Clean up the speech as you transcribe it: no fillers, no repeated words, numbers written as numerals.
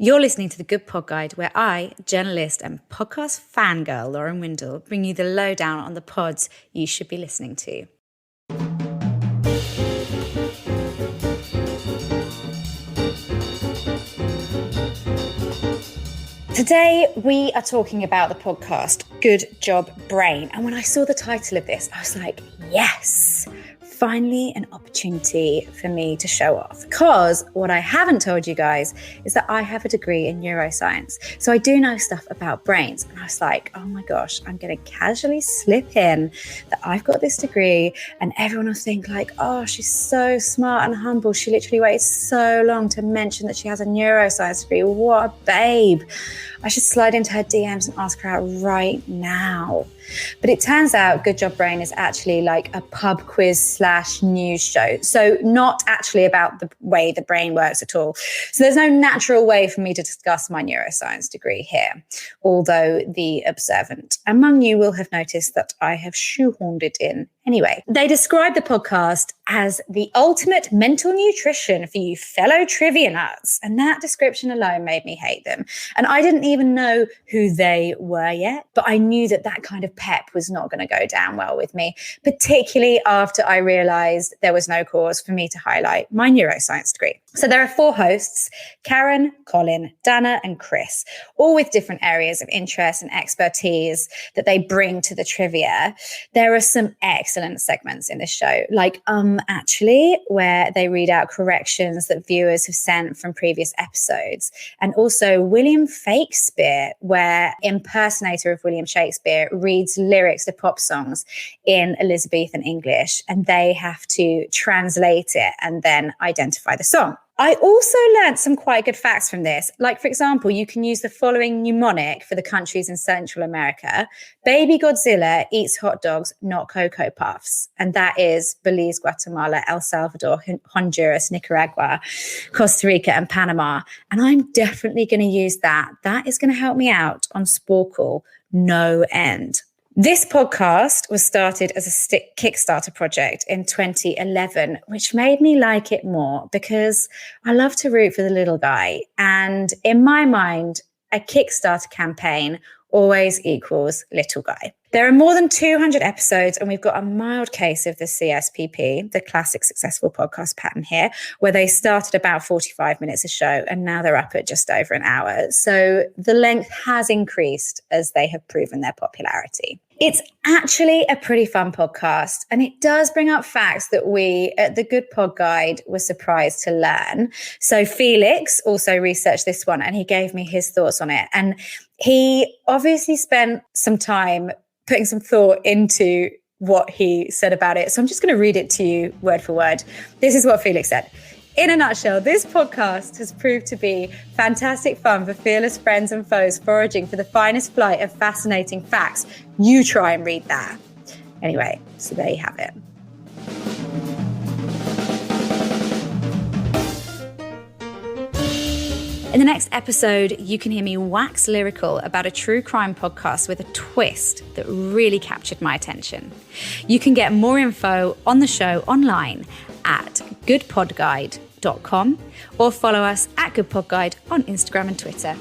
You're listening to The Good Pod Guide, where I, journalist and podcast fangirl Lauren Windle, bring you the lowdown on the pods you should be listening to. Today, we are talking about the podcast, Good Job Brain. And when I saw the title of this, I was like, yes, finally an opportunity for me to show off. Because what I haven't told you guys is that I have a degree in neuroscience. So I do know stuff about brains. And I was like, oh my gosh, I'm going to casually slip in that I've got this degree, and everyone will think like, oh, she's so smart and humble. She literally waited so long to mention that she has a neuroscience degree. What a babe. I should slide into her DMs and ask her out right now. But it turns out Good Job Brain is actually like a pub quiz / news show. So not actually about the way the brain works at all. So there's no natural way for me to discuss my neuroscience degree here, although the observant among you will have noticed that I have shoehorned it in anyway. They describe the podcast as the ultimate mental nutrition for you fellow trivia nuts. And that description alone made me hate them. And I didn't even know who they were yet, but I knew that that kind of pep was not going to go down well with me, particularly after I realized there was no cause for me to highlight my neuroscience degree. So there are 4 hosts, Karen, Colin, Dana, and Chris, all with different areas of interest and expertise that they bring to the trivia. There are some excellent segments in this show, like Actually, where they read out corrections that viewers have sent from previous episodes. And also William Shakespeare, where impersonator of William Shakespeare reads lyrics to pop songs in Elizabethan English, and they have to translate it and then identify the song. I also learned some quite good facts from this. Like, for example, you can use the following mnemonic for the countries in Central America. Baby Godzilla eats hot dogs, not Cocoa Puffs. And that is Belize, Guatemala, El Salvador, Honduras, Nicaragua, Costa Rica, and Panama. And I'm definitely going to use that. That is going to help me out on Sporkle, no end. This podcast was started as a Kickstarter project in 2011, which made me like it more because I love to root for the little guy. And in my mind, a Kickstarter campaign always equals little guy. There are more than 200 episodes, and we've got a mild case of the CSPP, the classic successful podcast pattern here, where they started about 45 minutes a show, and now they're up at just over an hour. So the length has increased as they have proven their popularity. It's actually a pretty fun podcast, and it does bring up facts that we at the Good Pod Guide were surprised to learn. So Felix also researched this one, and he gave me his thoughts on it. And he obviously spent some time putting some thought into what he said about it. So I'm just going to read it to you word for word. This is what Felix said. In a nutshell, this podcast has proved to be fantastic fun for fearless friends and foes foraging for the finest flight of fascinating facts. You try and read that. Anyway, so there you have it. In the next episode, you can hear me wax lyrical about a true crime podcast with a twist that really captured my attention. You can get more info on the show online at goodpodguide.com or follow us at Good Pod Guide on Instagram and Twitter.